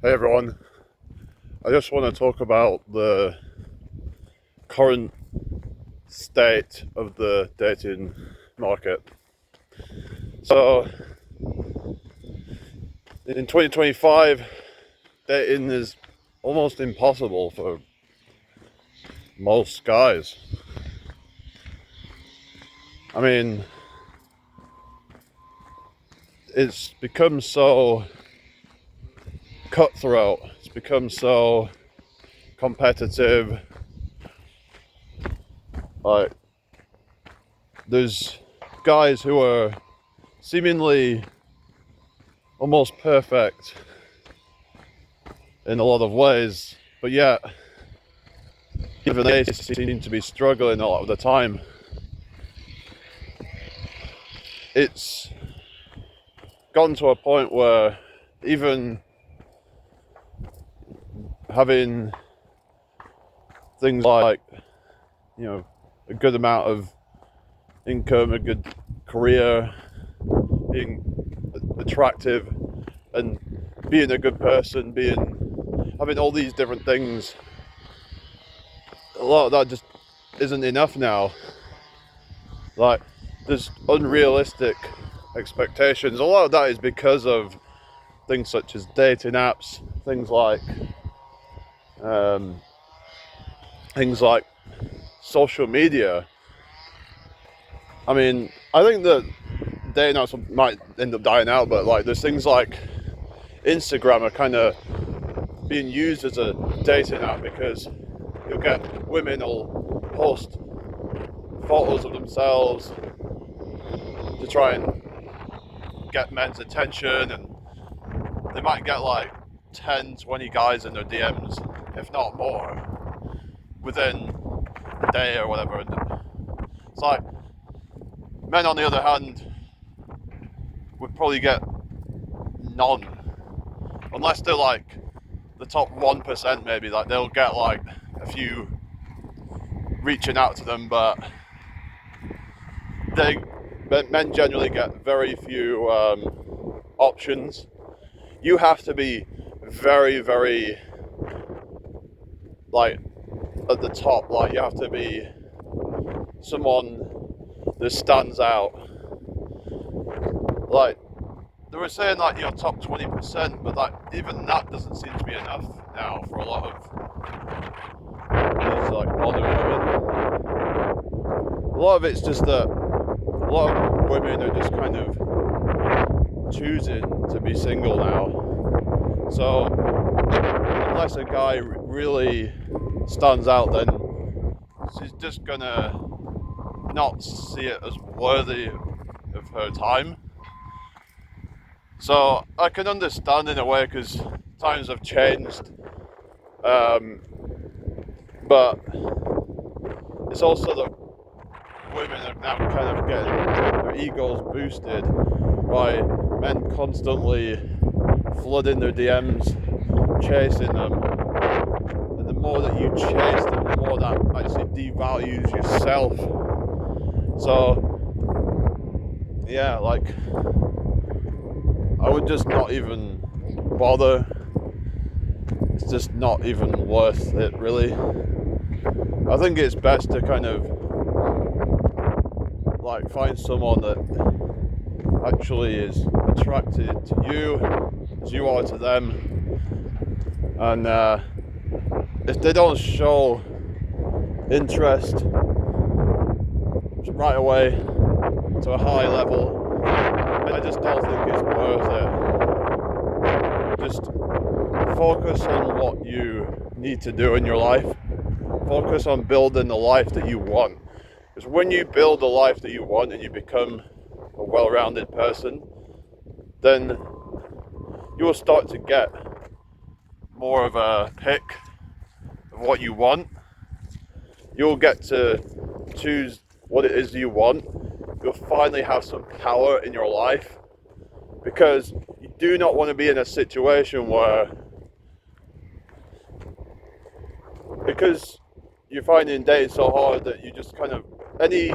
Hey everyone, I just want to talk about the current state of the dating market. So, in 2025, dating is almost impossible for most guys. I mean, it's become so cutthroat, it's become so competitive. Like, there's guys who are seemingly almost perfect in a lot of ways, but yet even they seem to be struggling a lot of the time. It's gotten to a point where even having things like, a good amount of income, a good career, being attractive, and being a good person, having all these different things, a lot of that just isn't enough now. Like, there's unrealistic expectations. A lot of that is because of things such as dating apps, things like social media. I mean, I think that dating apps might end up dying out, but like there's things like Instagram are kind of being used as a dating app because you'll get women will post photos of themselves to try and get men's attention, and they might get like 10, 20 guys in their DMs, if not more, within a day or whatever. And it's like men, on the other hand, would probably get none, unless they're like the top 1%, maybe. Like they'll get like a few reaching out to them, but men generally get very few options. You have to be very, very like at the top. Like you have to be someone that stands out. Like they were saying, like top 20%, but like even that doesn't seem to be enough now for a lot of these like modern women. A lot of it's just that a lot of women are just kind of choosing to be single now. So unless a guy really stands out, then she's just gonna not see it as worthy of her time. So I can understand in a way because times have changed, but it's also that women are now kind of getting their egos boosted by men constantly flooding their DMs, chasing them. And the more that you chase them, the more that actually devalues yourself. So, yeah, like, I would just not even bother. It's just not even worth it, really. I think it's best to kind of like find someone that actually is attracted to you as you are to them, and if they don't show interest right away to a high level, I just don't think it's worth it. Just focus on what you need to do in your life. Focus on building the life that you want. Because when you build the life that you want and you become a well-rounded person, then you will start to get more of a pick of what you want. You'll get to choose what it is you want. You'll finally have some power in your life, because you do not want to be in a situation where, because you're finding dating so hard, that you just kind of, any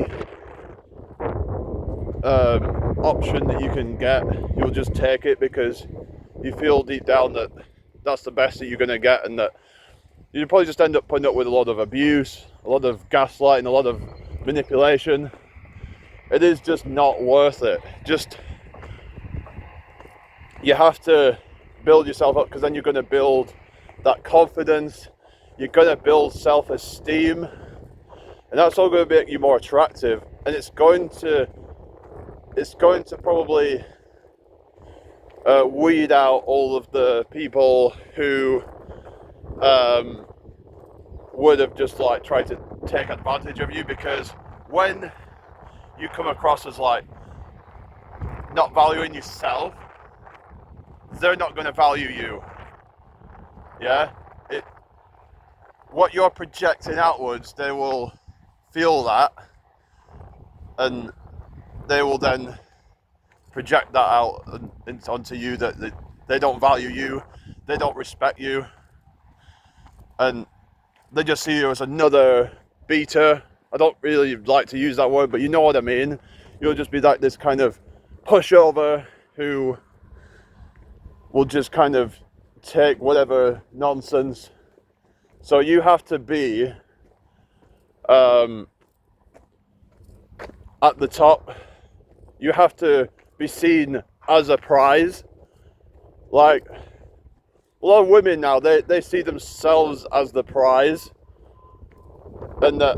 option that you can get, you'll just take it because you feel deep down that that's the best that you're going to get, and that you probably just end up putting up with a lot of abuse, a lot of gaslighting, a lot of manipulation. It is just not worth it. Just, you have to build yourself up, because then you're going to build that confidence, you're going to build self-esteem, and that's all going to make you more attractive, and it's going to probably weed out all of the people who would have just like tried to take advantage of you, because when you come across as like not valuing yourself, they're not going to value you. Yeah, what you're projecting outwards, they will feel that, and they will then project that out onto you, that they don't value you, they don't respect you, and they just see you as another beater. I don't really like to use that word, but you know what I mean. You'll just be like this kind of pushover who will just kind of take whatever nonsense. So you have to be at the top. You have to be seen as a prize. Like, a lot of women now, they see themselves as the prize, and that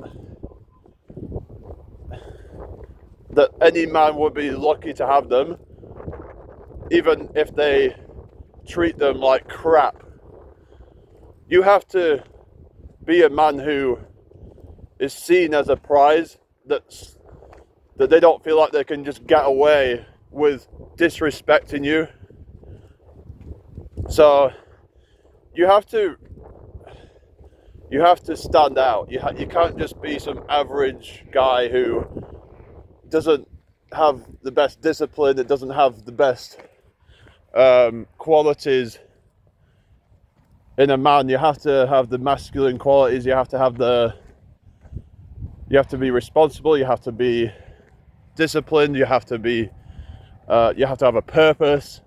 any man would be lucky to have them, even if they treat them like crap. You have to be a man who is seen as a prize, that they don't feel like they can just get away with disrespecting you. So you have to stand out. You can't just be some average guy who doesn't have the best discipline, that doesn't have the best qualities in a man. You have to have the masculine qualities. You have to be responsible. You have to be disciplined. You have to have a purpose.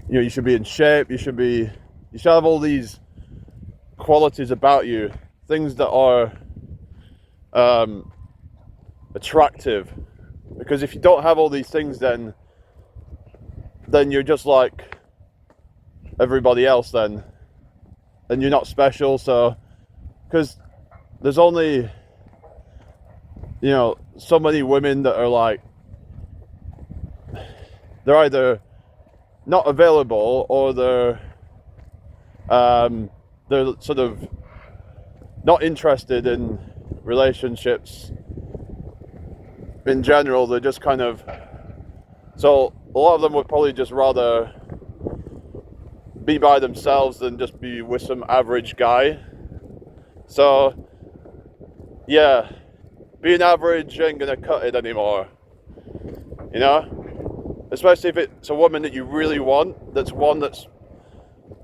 You should be in shape. You should have all these qualities about you, things that are attractive. Because if you don't have all these things, then you're just like everybody else, then, and you're not special. So, because there's only, so many women that are like, they're either not available, or they're sort of not interested in relationships in general. They're just kind of, so a lot of them would probably just rather be by themselves than just be with some average guy. So yeah, being average ain't gonna cut it anymore, especially if it's a woman that you really want, that's one that's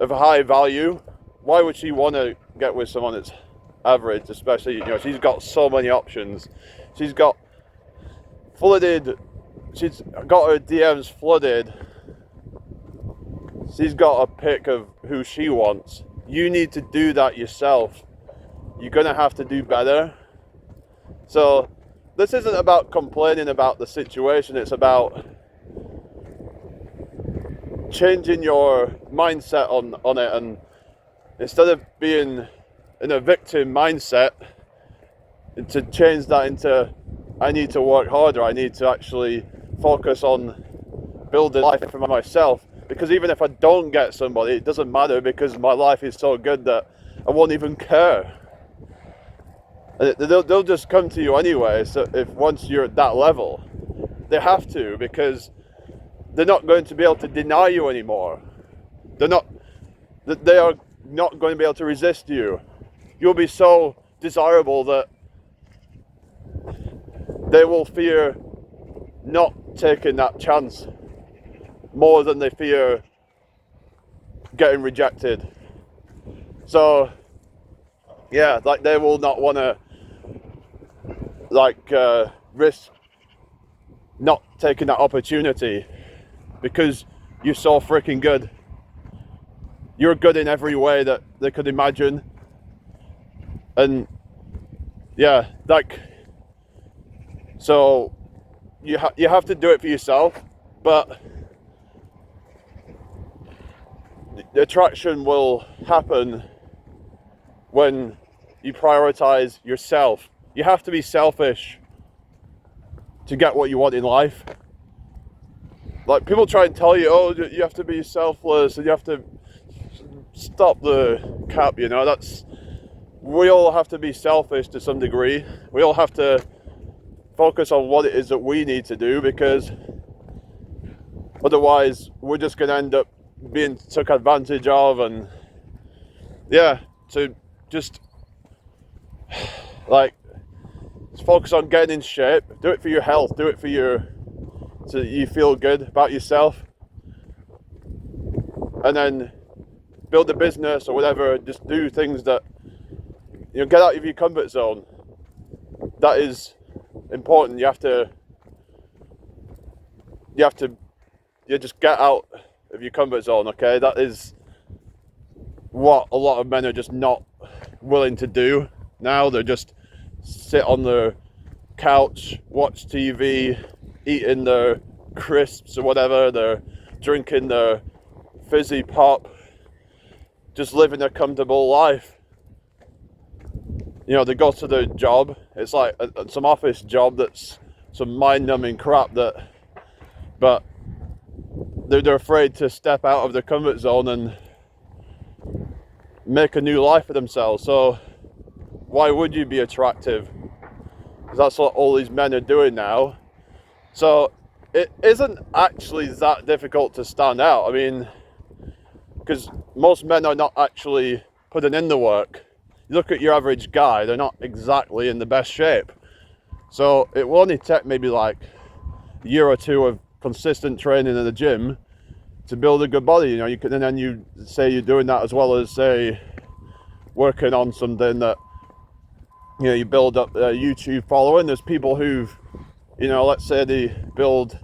of high value. Why would she want to get with someone that's average? Especially, she's got so many options. She's got her DMs flooded. She's got a pick of who she wants. You need to do that yourself. You're gonna have to do better. So this isn't about complaining about the situation. It's about changing your mindset on it, and instead of being in a victim mindset, to change that into, I need to work harder. I need to actually focus on building life for myself. Because even if I don't get somebody, it doesn't matter, because my life is so good that I won't even care. And they'll just come to you anyway. So if once you're at that level, they have to, because they're not going to be able to deny you anymore. They are not going to be able to resist you. You'll be so desirable that they will fear not taking that chance more than they fear getting rejected. So yeah, like, they will not want to risk not taking that opportunity, because you're so freaking good. you're good in every way that they could imagine. And yeah, like, so you have to do it for yourself, but the attraction will happen when you prioritize yourself. You have to be selfish to get what you want in life. Like, people try and tell you, oh, you have to be selfless and you have to stop the cap, you know. We all have to be selfish to some degree. We all have to focus on what it is that we need to do, because otherwise we're just going to end up being took advantage of. And yeah, to just like focus on getting in shape, do it for your health, do it for so you feel good about yourself, and then build a business or whatever. Just do things that, you know, get out of your comfort zone. That is important. You have to just get out of your comfort zone, okay? That is what a lot of men are just not willing to do now. They just sit on the couch, watch TV, eating their crisps or whatever, they're drinking their fizzy pop, just living a comfortable life. You know, they go to their job, it's like some office job that's some mind-numbing crap, but they're afraid to step out of their comfort zone and make a new life for themselves. So why would you be attractive? Because that's what all these men are doing now. So it isn't actually that difficult to stand out. I mean, because most men are not actually putting in the work. You look at your average guy, they're not exactly in the best shape. So it will only take maybe like a year or two of consistent training in the gym to build a good body. You know, you can, and then you say you're doing that as well as, say, working on something that, you know, you build up a YouTube following. There's people who've, you know, let's say they build,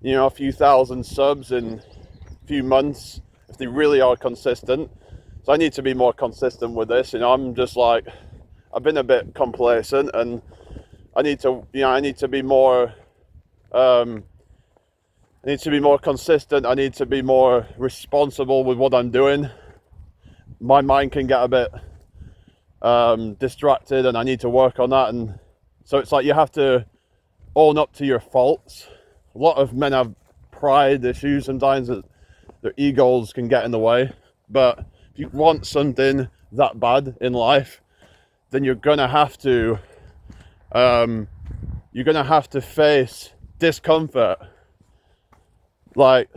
you know, a few thousand subs in a few months if they really are consistent. So I need to be more consistent with this. You know, I'm just like, I've been a bit complacent, and I need to be more, I need to be more consistent. I need to be more responsible with what I'm doing. My mind can get a bit distracted, and I need to work on that. And so it's like you have to own up to your faults. A lot of men have pride issues sometimes, that their egos can get in the way. But if you want something that bad in life, then you're gonna have to face discomfort. Like,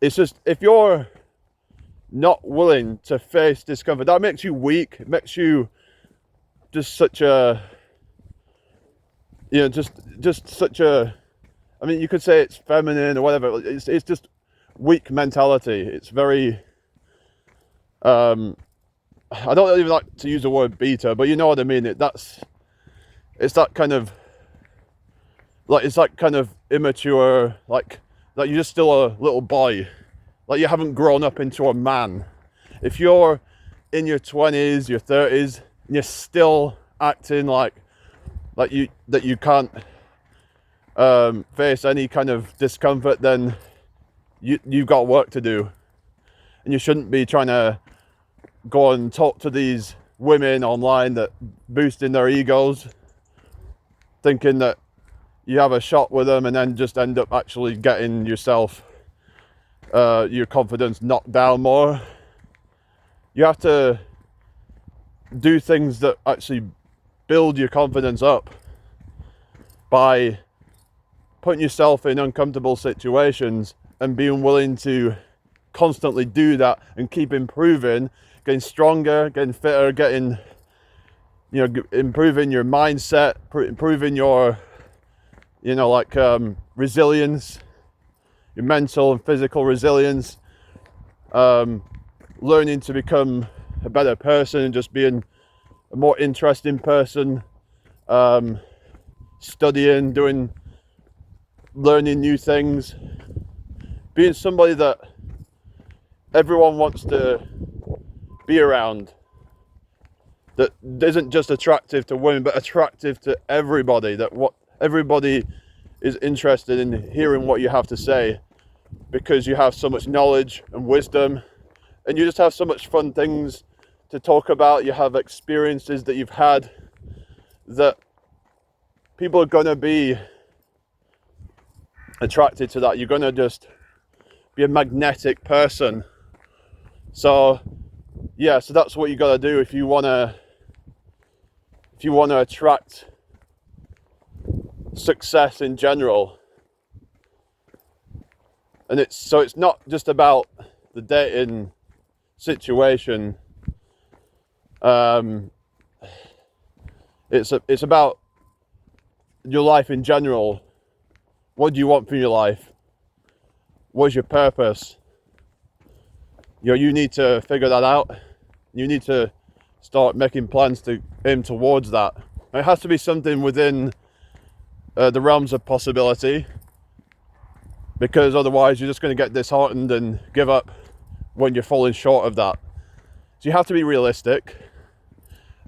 it's just, if you're not willing to face discomfort, that makes you weak. It makes you just such a, you know, just such a, I mean, you could say it's feminine or whatever. It's just weak mentality. It's very, I don't even like to use the word beta, but you know what I mean. It's that kind of, like, it's like kind of immature, like you're just still a little boy, like you haven't grown up into a man. If you're in your 20s, your 30s, and you're still acting like you can't face any kind of discomfort, then you've got work to do, and you shouldn't be trying to go and talk to these women online that boosting their egos, thinking that you have a shot with them, and then just end up actually getting yourself, your confidence knocked down more. You have to do things that actually build your confidence up by putting yourself in uncomfortable situations and being willing to constantly do that and keep improving, getting stronger, getting fitter, getting, you know, improving your mindset, improving your, you know, like resilience, your mental and physical resilience, learning to become a better person and just being a more interesting person, studying, learning new things, being somebody that everyone wants to be around, that isn't just attractive to women but attractive to everybody, that what everybody is interested in hearing what you have to say, because you have so much knowledge and wisdom, and you just have so much fun things to talk about. You have experiences that you've had, that people are going to be attracted to that. You're going to just be a magnetic person. So yeah, so that's what you got to do if you want to attract success in general. And it's not just about the dating situation. It's about your life in general. What do you want from your life? What's your purpose? You need to figure that out. You need to start making plans to aim towards that. It has to be something within the realms of possibility, because otherwise you're just going to get disheartened and give up when you're falling short of that. So you have to be realistic,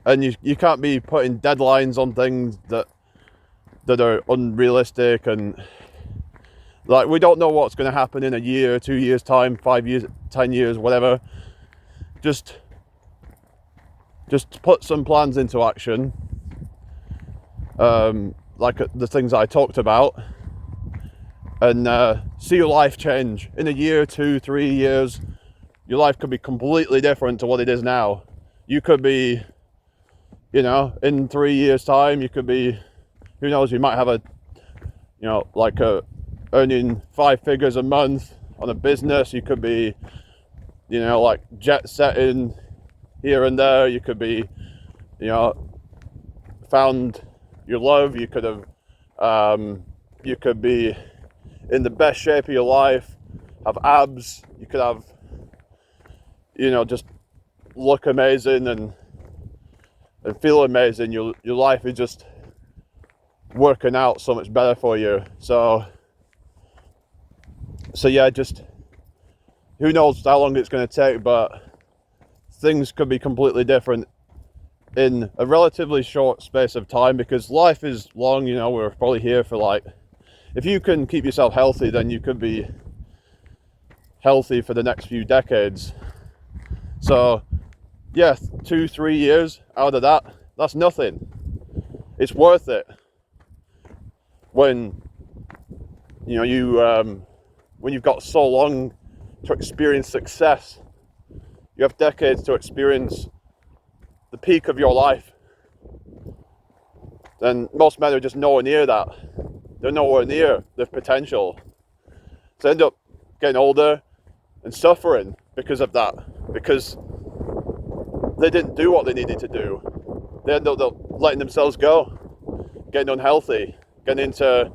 and you can't be putting deadlines on things that are unrealistic, and like, we don't know what's going to happen in a year, 2 years time, 5 years, 10 years, whatever. Just put some plans into action, like the things I talked about, and see your life change. In a year, 2, 3 years, your life could be completely different to what it is now. You could be, in 3 years time, you could be, who knows, you might have earning 5 figures a month on a business. You could be, like jet setting here and there. You could be, found your love. You could be in the best shape of your life, have abs. You could have, just look amazing and feel amazing. Your life is just working out so much better for you. So yeah, just who knows how long it's going to take, but things could be completely different in a relatively short space of time, because life is long. We're probably here for if you can keep yourself healthy, then you could be healthy for the next few decades. So yeah, 2-3 years out of that's nothing. It's worth it when when you've got so long to experience success. You have decades to experience the peak of your life. Then most men are just nowhere near that. They're nowhere near the potential. So they end up getting older and suffering because of that, because they didn't do what they needed to do. They end up letting themselves go, getting unhealthy, getting into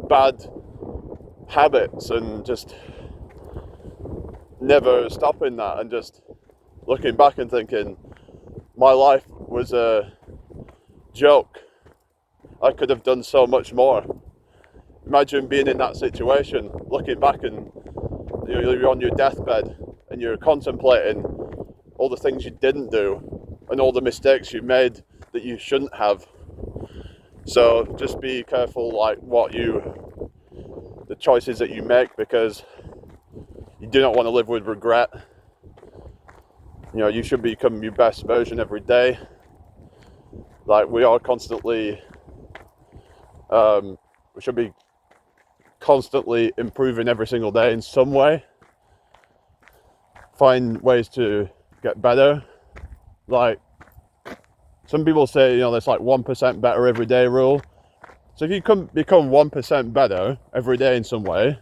bad habits, and just never stopping that, and just looking back and thinking, my life was a joke. I could have done so much more. Imagine being in that situation, looking back, and you're on your deathbed and you're contemplating all the things you didn't do and all the mistakes you made that you shouldn't have. So just be careful the choices that you make, because you do not want to live with regret. You should become your best version every day. We are constantly, we should be constantly improving every single day in some way. Find ways to get better. Some people say, there's 1% better every day rule. So if you become 1% better every day in some way,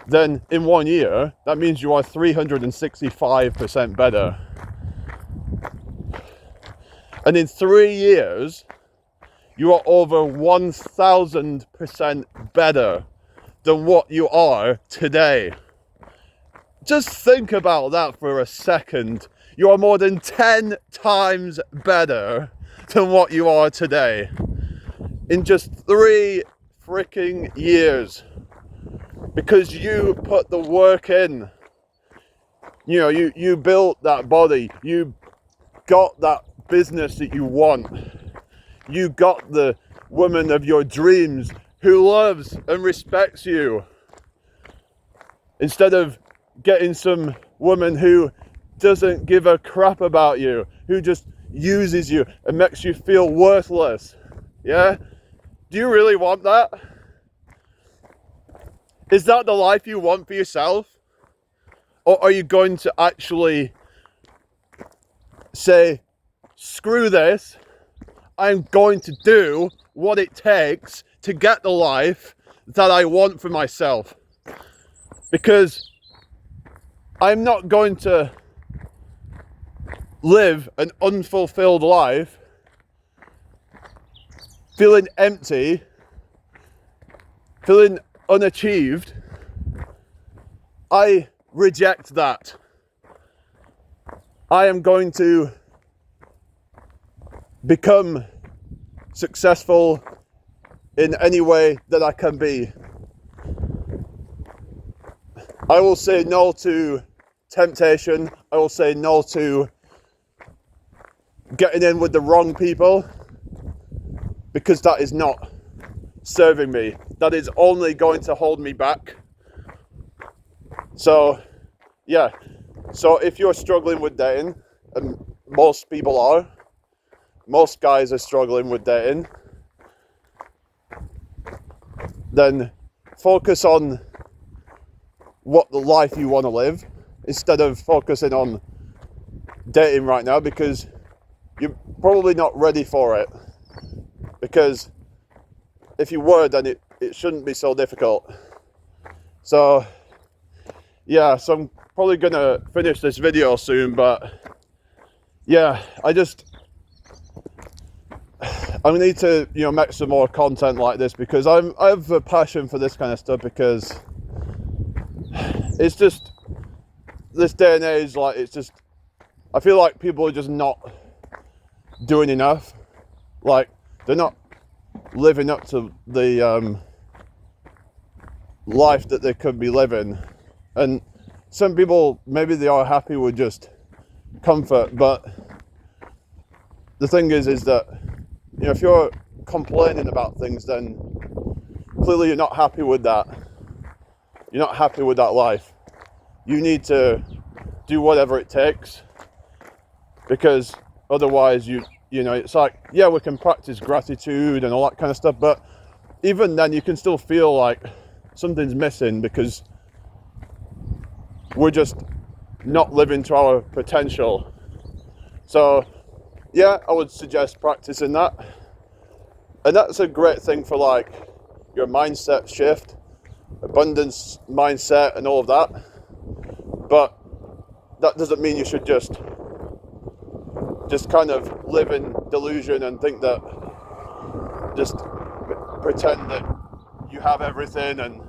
then in 1 year, that means you are 365% better. And in 3 years, you are over 1,000% better than what you are today. Just think about that for a second. You are more than 10 times better than what you are today. In just 3 freaking years. Because you put the work in. You know, you built that body, you got that business that you want, you got the woman of your dreams who loves and respects you, instead of getting some woman who doesn't give a crap about you, who just uses you and makes you feel worthless. Yeah? Do you really want that? Is that the life you want for yourself? Or are you going to actually say, screw this, I'm going to do what it takes to get the life that I want for myself? Because I'm not going to live an unfulfilled life, feeling empty, feeling unachieved. I reject that. I am going to become successful in any way that I can be. I will say no to temptation. I will say no to getting in with the wrong people, because that is not serving me. That is only going to hold me back. So, yeah. So if you're struggling with dating, and most people are, most guys are struggling with dating, then focus on what the life you want to live, instead of focusing on dating right now, because you're probably not ready for it. Because if you were, then it shouldn't be so difficult. So yeah, so I'm probably gonna finish this video soon, but yeah, I need to, make some more content like this, because I have a passion for this kind of stuff, because it's just, this day and age, like, it's just, I feel like people are just not doing enough. Like, they're not living up to the life that they could be living. And some people, maybe they are happy with just comfort, but the thing is that, if you're complaining about things, then clearly you're not happy with that. You're not happy with that life. You need to do whatever it takes, because otherwise it's like, yeah, we can practice gratitude and all that kind of stuff, but even then you can still feel like something's missing, because we're just not living to our potential. So yeah, I would suggest practicing that. And that's a great thing for, like, your mindset shift, abundance mindset and all of that. But that doesn't mean you should just kind of live in delusion and think that, just pretend that you have everything. And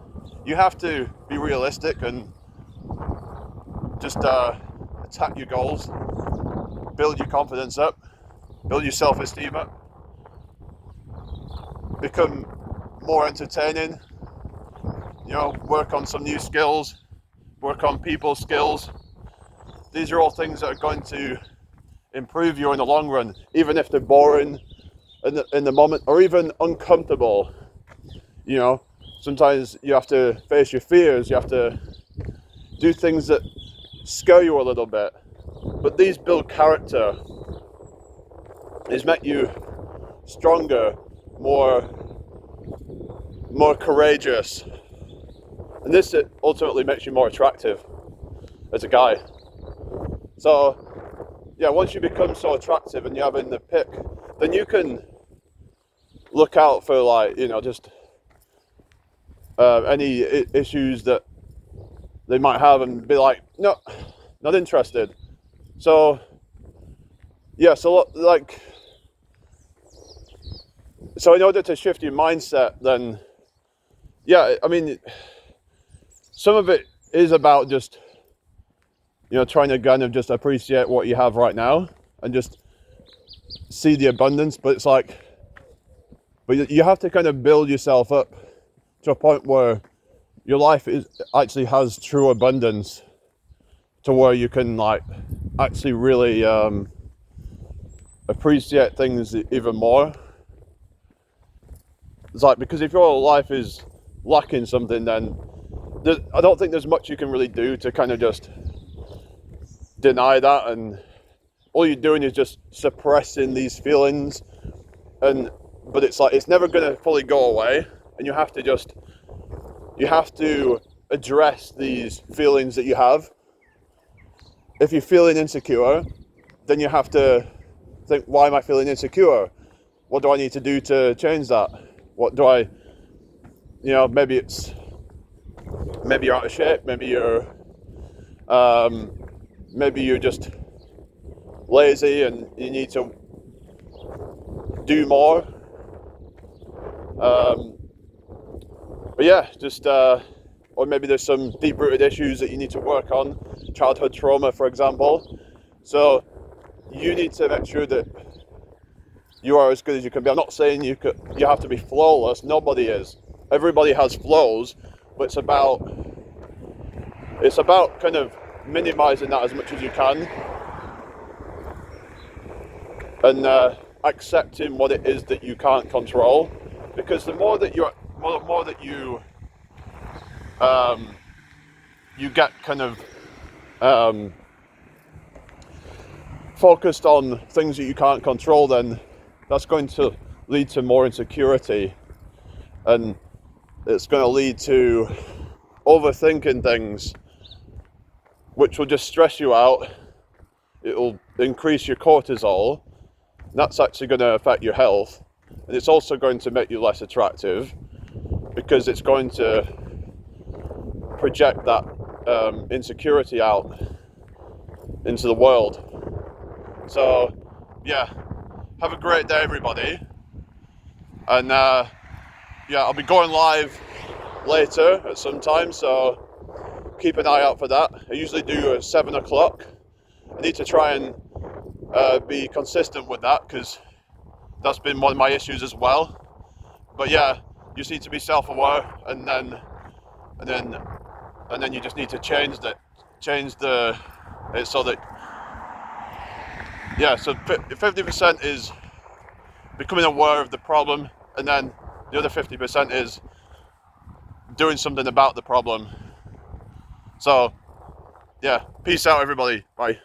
you have to be realistic and just attack your goals, build your confidence up, build your self-esteem up, become more entertaining, work on some new skills, work on people skills. These are all things that are going to improve you in the long run, even if they're boring in the moment, or even uncomfortable. Sometimes you have to face your fears, you have to do things that scare you a little bit, but these build character. These make you stronger, more courageous, and this ultimately makes you more attractive as a guy. So yeah, once you become so attractive and you're having the pick, then you can look out for, like, just any issues that they might have, and be like, no, not interested. So yeah, so in order to shift your mindset, then yeah, I mean, some of it is about just, trying to kind of just appreciate what you have right now and just see the abundance. But it's like, but you have to kind of build yourself up to a point where your life actually has true abundance. to where you can like actually really appreciate things even more. It's like, because if your life is lacking something, then I don't think there's much you can really do to kind of just deny that, and all you're doing is just suppressing these feelings. But it's like, it's never going to fully go away, and you have to address these feelings that you have. If you're feeling insecure, then you have to think, why am I feeling insecure? What do I need to do to change that? What do I, maybe you're out of shape, maybe you're just lazy and you need to do more. But yeah, or maybe there's some deep-rooted issues that you need to work on, childhood trauma, for example. So you need to make sure that you are as good as you can be. I'm not saying you have to be flawless. Nobody is. Everybody has flaws, but it's about kind of minimizing that as much as you can, and accepting what it is that you can't control. Because the more that you get kind of focused on things that you can't control, then that's going to lead to more insecurity, and it's going to lead to overthinking things, which will just stress you out. It will increase your cortisol. That's actually going to affect your health, and it's also going to make you less attractive, because it's going to project that insecurity out into the world. So yeah, have a great day, everybody, and I'll be going live later at some time, so keep an eye out for that. I usually do at 7 o'clock. I need to try and be consistent with that, because that's been one of my issues as well. But yeah, you just need to be self-aware, and then you just need to change it so that, so 50% is becoming aware of the problem, and then the other 50% is doing something about the problem. So yeah, peace out, everybody. Bye.